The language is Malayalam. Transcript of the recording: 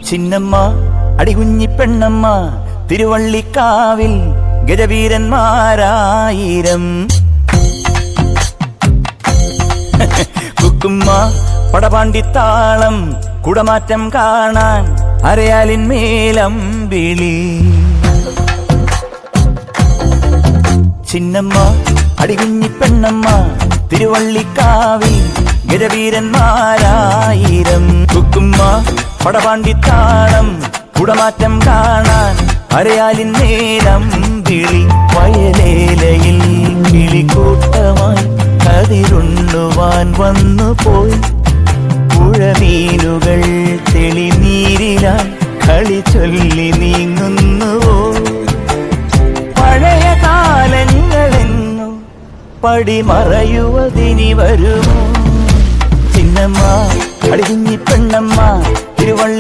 ചിന്നമ്മ അടികുഞ്ഞി പെണ്ണമ്മ തിരുവള്ളിക്കാവിൽ ഗജവീരന്മാരായിരം. കുക്കുമ്മ പടപാണ്ടിത്താളം കുടമാറ്റം കാണാൻ അരയാലിന്മേലമ്പിളി. ചിന്നമ്മ അടികുഞ്ഞി പെണ്ണമ്മ തിരുവള്ളിക്കാവിൽ ഗജവീരന്മാരായിരം. കുക്കുമ്മ പടപാണ്ടിത്താളം കുടമാറ്റം കാണാൻ അരയാലിന്മേലമ്പിളി. വയലേലയിൽ കിളിക്കൂട്ടമായി കതിരുണ്ണുവാൻ വന്നുപോയി. പുഴമീനുകൾ തെളിനീരിലാൽ കളി ചൊല്ലി നീങ്ങുന്നുവോ. പഴയ കാലങ്ങളെന്നു പടിമറയുവതിനി വരുമോ. ചിന്നമ്മ അടികുഞ്ഞി പെണ്ണമ്മ